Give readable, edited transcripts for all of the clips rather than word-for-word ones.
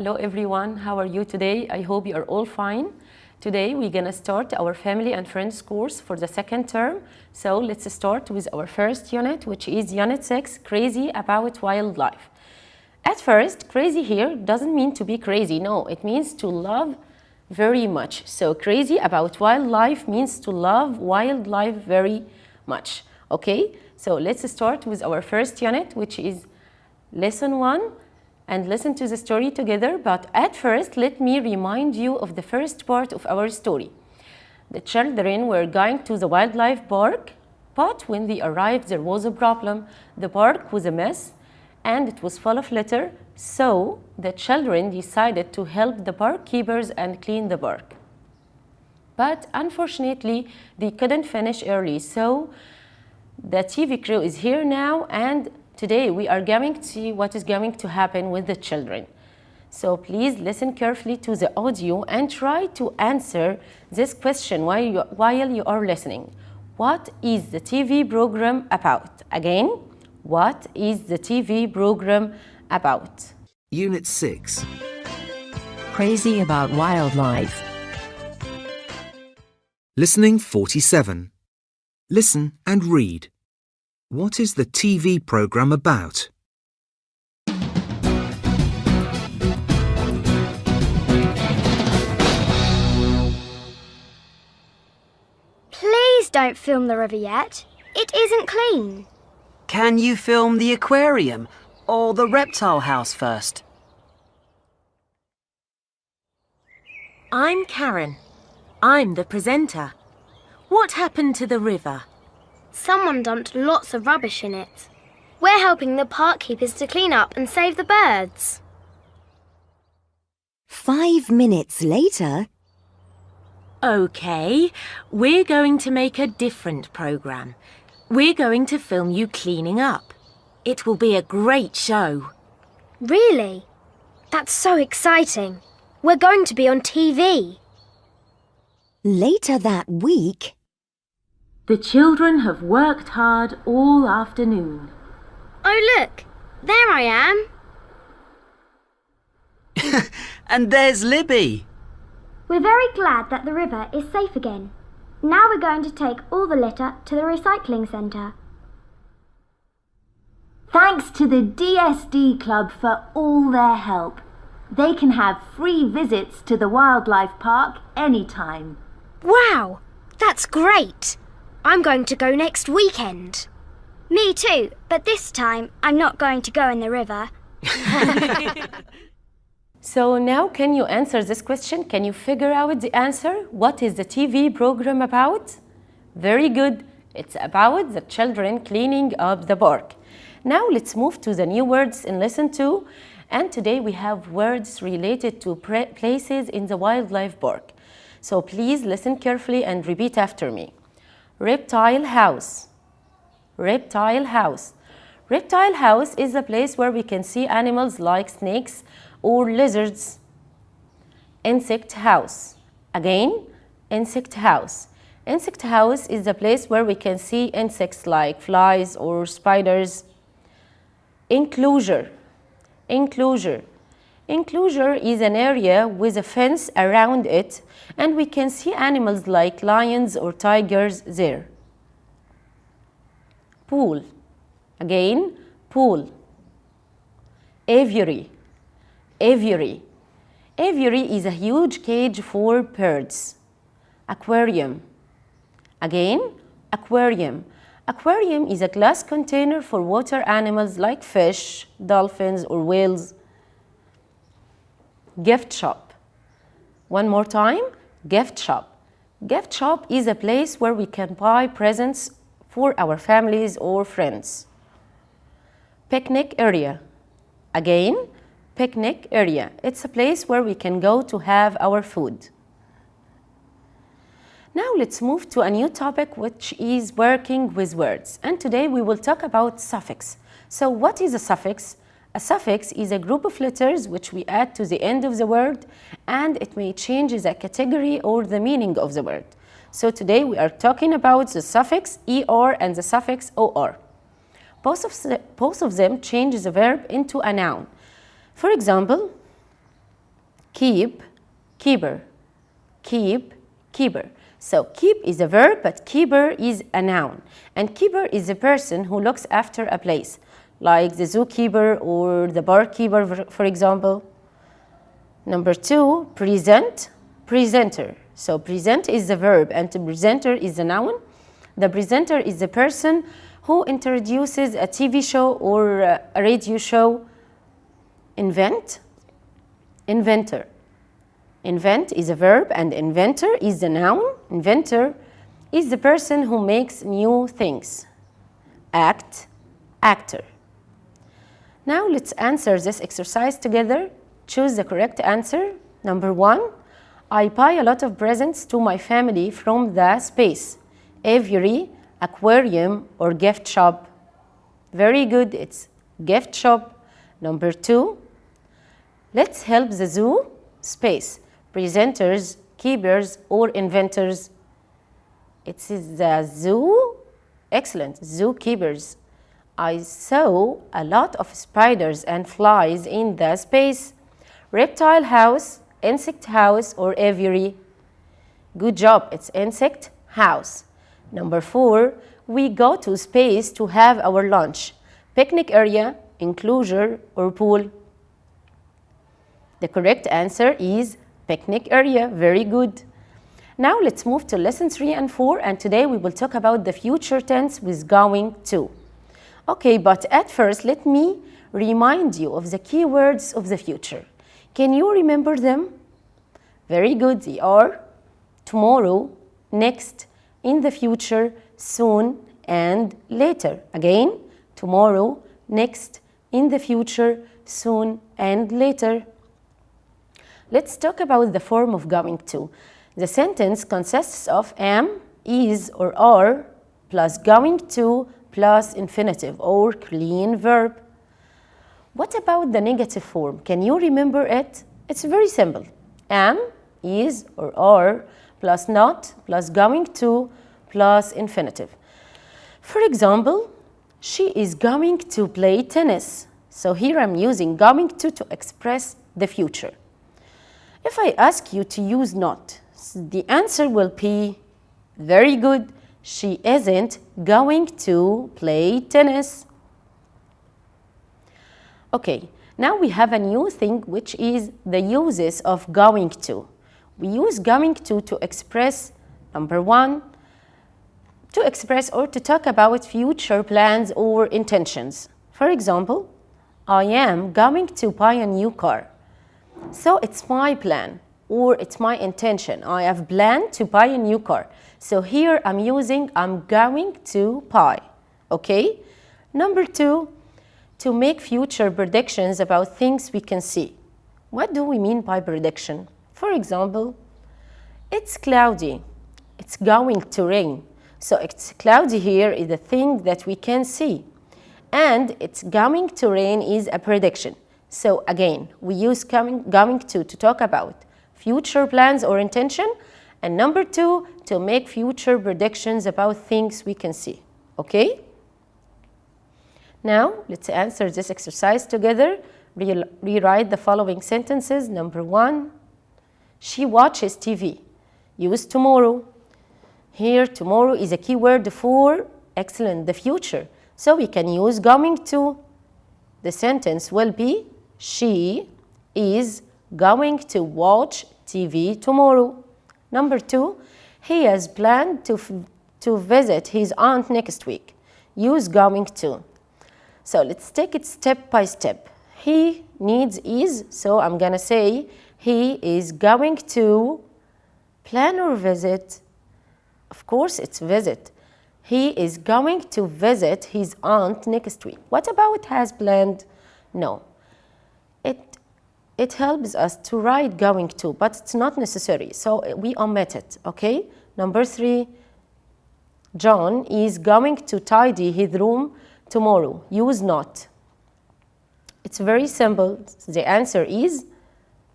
Hello everyone, how are you today? I hope you are all fine. Today we're gonna start our family and friends course for the second term. So let's start with our first unit, which is Unit 6, Crazy About Wildlife. At first, crazy here doesn't mean to be crazy, no, it means to love very much. So crazy about wildlife means to love wildlife very much, okay? So let's start with our first unit, which is Lesson 1, and listen to the story together. But at first, let me remind you of the first part of our story. The children were going to the wildlife park, but when they arrived, there was a problem. The park was a mess, and it was full of litter, so the children decided to help the park keepers and clean the park. But unfortunately, they couldn't finish early, so the TV crew is here now, and today we are going to see what is going to happen with the children. So please listen carefully to the audio and try to answer this question while you are listening. What is the TV program about? Again, what is the TV program about? Unit 6. Crazy About Wildlife. Listening 47. Listen and read. What is the TV program about? Please don't film the river yet. It isn't clean. Can you film the aquarium or the reptile house first? I'm Karen. I'm the presenter. What happened to the river? Someone dumped lots of rubbish in it. We're helping the park keepers to clean up and save the birds. 5 minutes later. OK, we're going to make a different programme. We're going to film you cleaning up. It will be a great show. Really? That's so exciting. We're going to be on TV. Later that week. The children have worked hard all afternoon. Oh, look. There I am. And there's Libby. We're very glad that the river is safe again. Now we're going to take all the litter to the recycling centre. Thanks to the DSD Club for all their help. They can have free visits to the wildlife park anytime. Wow, that's great. I'm going to go next weekend. Me too, but this time I'm not going to go in the river. So now can you answer this question? Can you figure out the answer? What is the TV program about? Very good. It's about the children cleaning up the park. Now let's move to the new words in lesson 2. And today we have words related to places in the wildlife park. So please listen carefully and repeat after me. Reptile house. Reptile house. Reptile house is a place where we can see animals like snakes or lizards. Insect house. Again, insect house. Insect house is a place where we can see insects like flies or spiders. Enclosure. Enclosure. Enclosure is an area with a fence around it, and we can see animals like lions or tigers there. Pool. Again, pool. Aviary. Aviary. Aviary is a huge cage for birds. Aquarium. Again, aquarium. Aquarium is a glass container for water animals like fish, dolphins, or whales. Gift shop. One more time, gift shop. Gift shop is a place where we can buy presents for our families or friends. Picnic area. Again, picnic area. It's a place where we can go to have our food. Now let's move to a new topic, which is working with words. And today we will talk about suffix. So what is a suffix? A suffix is a group of letters which we add to the end of the word, and it may change the category or the meaning of the word. So today we are talking about the suffix er and the suffix or. Both of them change the verb into a noun. For example, keep, keeper, keep, keeper. So keep is a verb, but keeper is a noun. And keeper is a person who looks after a place, like the zookeeper or the barkeeper, for example. Number 2, present, presenter. So present is the verb and the presenter is the noun. The presenter is the person who introduces a TV show or a radio show. Invent, inventor. Invent is a verb and inventor is the noun. Inventor is the person who makes new things. Act, actor. Now let's answer this exercise together. Choose the correct answer. Number 1, I buy a lot of presents to my family from the space, aviary, aquarium, or gift shop. Very good, it's gift shop. Number 2, let's help the zoo, space, presenters, keepers, or inventors. It is the zoo, excellent, zookeepers. I saw a lot of spiders and flies in the space, reptile house, insect house, or aviary. Good job, it's insect house. Number 4, we go to space to have our lunch, picnic area, enclosure, or pool. The correct answer is picnic area. Very good. Now let's move to lesson 3 and 4, and today we will talk about the future tense with going to. Okay, but at first let me remind you of the key words of the future. Can you remember them? Very good. They are tomorrow, next, in the future, soon, and later. Again, tomorrow, next, in the future, soon, and later. Let's talk about the form of going to. The sentence consists of am, is, or are, plus going to, plus infinitive or clean verb. What about the negative form? Can you remember it? It's very simple. Am, is, or are, plus not, plus going to, plus infinitive. For example, she is going to play tennis. So here I'm using going to express the future. If I ask you to use not, the answer will be very good. She isn't going to play tennis. Okay, now we have a new thing, which is the uses of going to. We use going to express, number 1, to express or to talk about future plans or intentions. For example, I am going to buy a new car. So it's my plan or it's my intention. I have planned to buy a new car. So here I'm using I'm going to buy. Okay? Number 2, to make future predictions about things we can see. What do we mean by prediction? For example, it's cloudy. It's going to rain. So it's cloudy here is a thing that we can see. And it's going to rain is a prediction. So again, we use going to talk about future plans or intention. And number 2, to make future predictions about things we can see. Okay? Now, let's answer this exercise together. Rewrite the following sentences. Number 1, she watches TV. Use tomorrow. Here, tomorrow is a key word for, excellent, the future. So we can use going to. The sentence will be, she is going to watch TV tomorrow. Number 2, he has planned to visit his aunt next week. Use going to. So let's take it step by step. He needs is, so I'm gonna say he is going to plan or visit. Of course, it's visit. He is going to visit his aunt next week. What about has planned? No. It helps us to write going to, but it's not necessary, so we omit it, okay? Number 3, John is going to tidy his room tomorrow. Use not. It's very simple. The answer is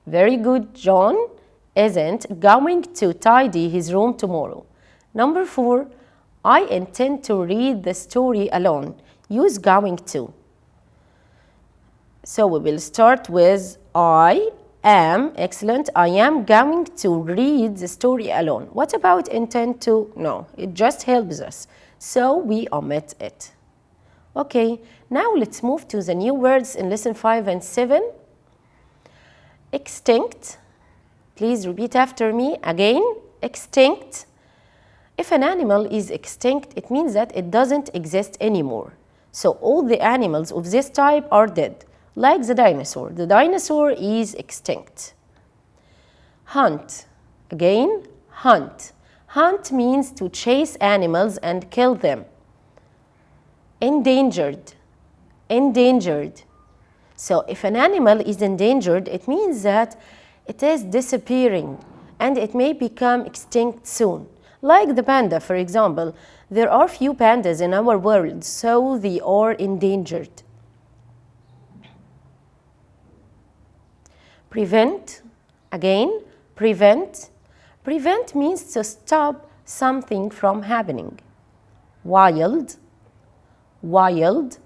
very good. John isn't going to tidy his room tomorrow. Number 4, I intend to read the story alone. Use going to. So we will start with I am, excellent. I am going to read the story alone. What about intend to? No, it just helps us. So we omit it. Okay, now let's move to the new words in lesson 5 and 7. Extinct. Please repeat after me again. Extinct. If an animal is extinct, it means that it doesn't exist anymore. So all the animals of this type are dead, like the dinosaur. The dinosaur is extinct. Hunt. Again, hunt. Hunt means to chase animals and kill them. Endangered. Endangered. So if an animal is endangered, it means that it is disappearing and it may become extinct soon. Like the panda, for example. There are few pandas in our world, so they are endangered. Prevent. Again, prevent. Prevent means to stop something from happening. Wild. Wild.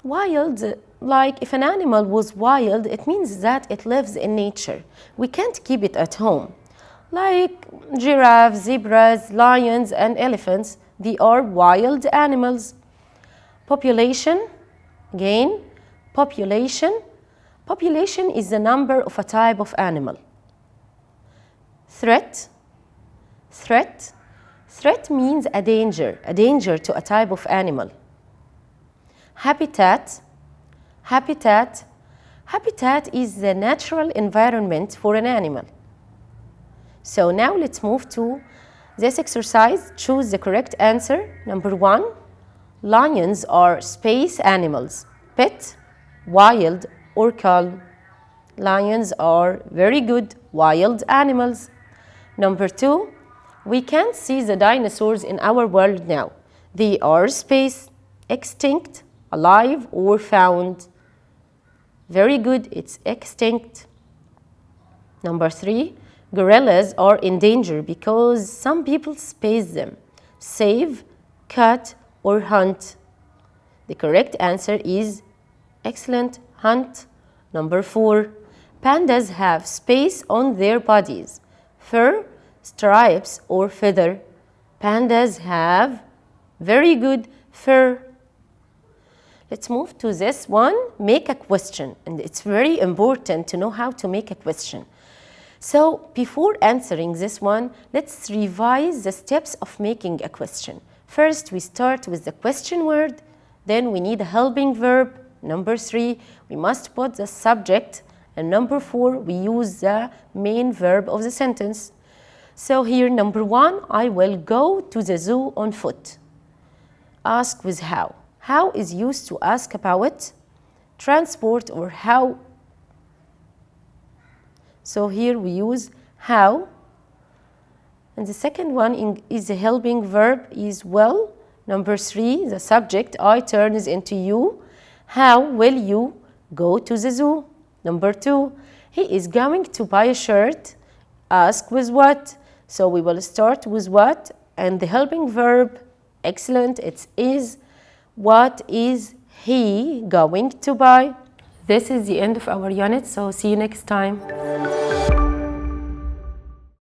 Wild, like if an animal was wild, it means that it lives in nature. We can't keep it at home. Like giraffes, zebras, lions, and elephants, they are wild animals. Population, again, population. Population is the number of a type of animal. Threat. Threat. Threat means a danger to a type of animal. Habitat. Habitat. Habitat is the natural environment for an animal. So now let's move to this exercise. Choose the correct answer. Number 1, lions are space animals. Pet, wild, or calm. Lions are very good wild animals. Number 2, we can't see the dinosaurs in our world now. They are space, extinct, alive, or found. Very good, it's extinct. Number 3, gorillas are in danger because some people space them. Save, cut, or hunt. The correct answer is excellent, hunt. Number 4, pandas have space on their bodies. Fur, stripes, or feather. Pandas have very good fur. Let's move to this one, make a question. And it's very important to know how to make a question. So before answering this one, let's revise the steps of making a question. First, we start with the question word. Then we need a helping verb. Number 3, we must put the subject. And number 4, we use the main verb of the sentence. So here, number 1, I will go to the zoo on foot. Ask with how. How is used to ask about transport or how. So here we use how. And the second one is a helping verb is will. Number 3, the subject I turns into you. How will you go to the zoo? Number 2, he is going to buy a shirt. Ask with what. So we will start with what, and the helping verb, excellent, it is. What is he going to buy? This is the end of our unit, so see you next time.